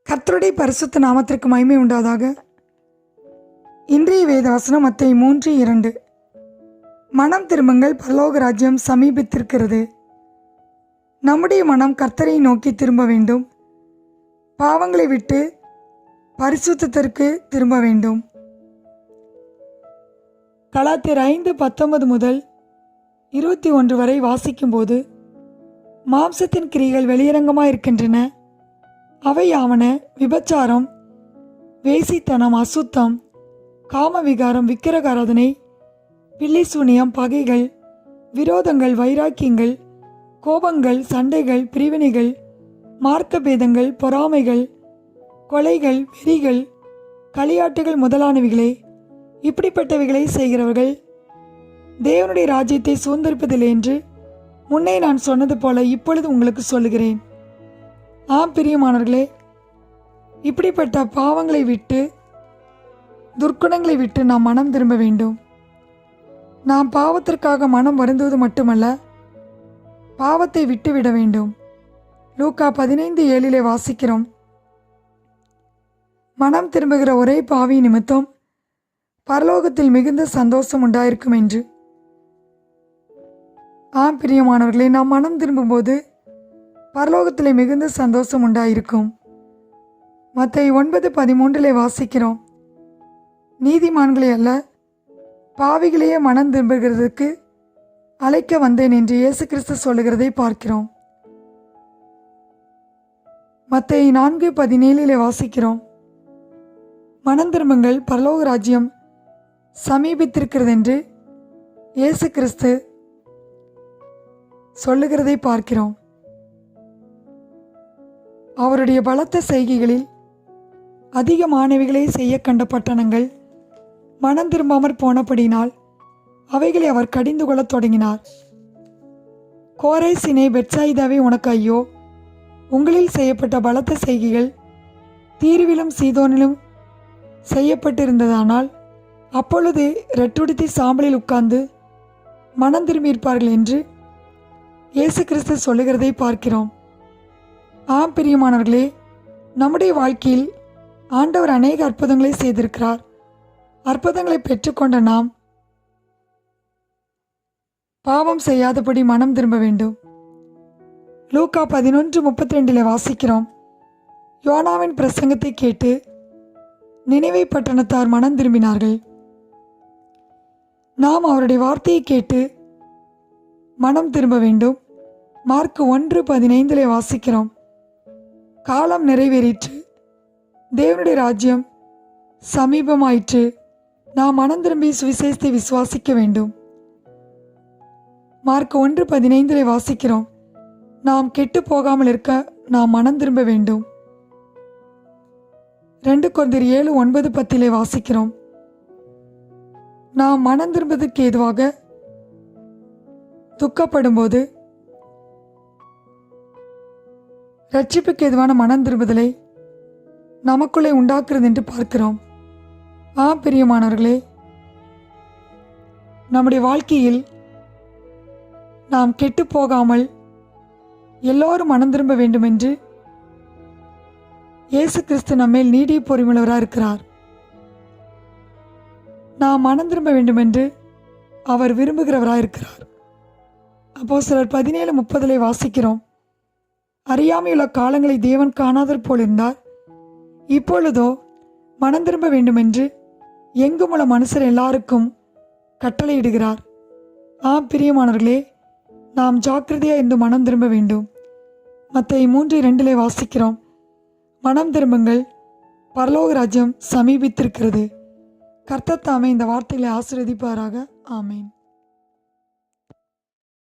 கர்த்தருடைய பரிசுத்த நாமத்திற்கு மகிமை உண்டாதாக. இன்றைய வேத வசனம் மத்தேயு 3:2. மனம் திரும்புங்கள், பரலோக ராஜ்யம் சமீபித்திருக்கிறது. நம்முடைய மனம் கர்த்தரை நோக்கி திரும்ப வேண்டும். பாவங்களை விட்டு பரிசுத்தத்திற்கு திரும்ப வேண்டும். கலாத்தியர் 5:19 முதல் 21 வரை வாசிக்கும்போது, மாம்சத்தின் கிரியைகள் வெளியரங்கமாக இருக்கின்றன. அவையாவன: விபச்சாரம், வேசித்தனம், அசுத்தம், காமவிகாரம், விக்கிரகாராதனை, பில்லிசூனியம், பகைகள், விரோதங்கள், வைராக்கியங்கள், கோபங்கள், சண்டைகள், பிரிவினைகள், மார்க்க பேதங்கள், பொறாமைகள், கொலைகள், வெறிகள், களியாட்டுகள் முதலானவைகளே. இப்படிப்பட்டவைகளை செய்கிறவர்கள் தேவனுடைய ராஜ்யத்தை சுதந்திரிப்பதில்லை என்று முன்னே நான் சொன்னது போல இப்பொழுது உங்களுக்கு சொல்லுகிறேன். ஆம் பிரியமானவர்களே, இப்படிப்பட்ட பாவங்களை விட்டு, துர்க்குணங்களை விட்டு நாம் மனம் திரும்ப வேண்டும். நாம் பாவத்திற்காக மனம் வருந்துவது மட்டுமல்ல, பாவத்தை விட்டுவிட வேண்டும். லூக்கா 15:7 வாசிக்கிறோம், மனம் திரும்புகிற ஒரே பாவி நிமித்தம் பரலோகத்தில் மிகுந்த சந்தோஷம் உண்டாயிருக்கும் என்று. ஆம் பிரியமானவர்களே, நாம் மனம் திரும்பும்போது பரலோகத்திலே மிகுந்த சந்தோஷம் உண்டாயிருக்கும். மத்தேயு 9:13 வாசிக்கிறோம், நீதிமான்களே அல்ல, பாவிகளையே மனம் திரும்புகிறதுக்கு அழைக்க வந்தேன் என்று இயேசு கிறிஸ்து சொல்லுகிறதை பார்க்கிறோம். மத்தேயு 4:17 வாசிக்கிறோம், மனம் திரும்புங்கள், பரலோக ராஜ்யம் சமீபித்திருக்கிறது என்று இயேசு கிறிஸ்து சொல்லுகிறதை பார்க்கிறோம். அவருடைய பலத்த செய்கைகளில் அதிகமானவைகளை செய்ய கண்ட பட்டணங்கள் மனம் திரும்பாமற் போனபடினால் அவைகளை அவர் கடிந்து கொள்ளத் தொடங்கினார். கோரேசினே, பெத்சாயிதாவே, உனக்கு ஐயோ! உங்களில் செய்யப்பட்ட பலத்த செய்கைகள் தீருவிலும் சீதோனிலும் செய்யப்பட்டிருந்ததானால் அப்பொழுது ரெட்டுடுத்தி சாம்பலில் உட்கார்ந்து மனம் திரும்பியிருப்பார்கள் என்று இயேசு கிறிஸ்து சொல்லுகிறதை பார்க்கிறோம். ஆம் பிரியமானவர்களே, நம்முடைய வாழ்க்கையில் ஆண்டவர் அநேக அற்புதங்களை செய்திருக்கிறார். அற்புதங்களை பெற்றுக்கொண்ட நாம் பாவம் செய்யாதபடி மனம் திரும்ப வேண்டும். லூக்கா 11:32 வாசிக்கிறோம், யோனாவின் பிரசங்கத்தை கேட்டு நினிவே பட்டணத்தார் மனம் திரும்பினார்கள். நாம் அவருடைய வார்த்தையை கேட்டு மனம் திரும்ப வேண்டும். மார்க் 1:15 வாசிக்கிறோம், காலம் நிறைவேறிற்று, தேவனுடைய ராஜ்யம் சமீபமாயிற்று, நாம் மனம் திரும்பி சுவிசேஷத்தை விசுவாசிக்க வேண்டும். மார்க் 1:15 வாசிக்கிறோம், நாம் கெட்டு போகாமல் இருக்க நாம் மனம் திரும்ப வேண்டும். 2 கொரிந்தியர் 7:9-10 வாசிக்கிறோம், நாம் மனம் திரும்புவதற்கு ஏதுவாக துக்கப்படும்போது ரட்சிப்புக்கு எதுவான மனம் திரும்புதலை நமக்குள்ளே உண்டாக்குறது என்று பார்க்கிறோம். ஆம் பிரியமானவர்களே, நம்முடைய வாழ்க்கையில் நாம் கெட்டு போகாமல் எல்லோரும் மனம் திரும்ப வேண்டும் என்று இயேசு கிறிஸ்து நம்மேல் நீடிய பொறுமையுள்ளவராக இருக்கிறார். நாம் மனம் திரும்ப வேண்டும் என்று அவர் விரும்புகிறவராக இருக்கிறார். அப்போஸ்தலர் 17:30 வாசிக்கிறோம், அறியாமையுள்ள காலங்களை தேவன் காணாதற் போல் இருந்தார், இப்பொழுதோ மனம் திரும்ப வேண்டும் என்று எங்குமுள்ள மனுஷர் எல்லாருக்கும் கட்டளையிடுகிறார். ஆம் பிரியமானவர்களே, நாம் ஜாக்கிரதையாக இருந்து மனம் திரும்ப வேண்டும். மத்தேயு 3:2 வாசிக்கிறோம், மனம் திரும்புங்கள், பரலோக ராஜ்யம் சமீபித்திருக்கிறது. கர்த்தர் தாமே இந்த வார்த்தைகளை ஆசீர்வதிப்பாராக. ஆமேன்.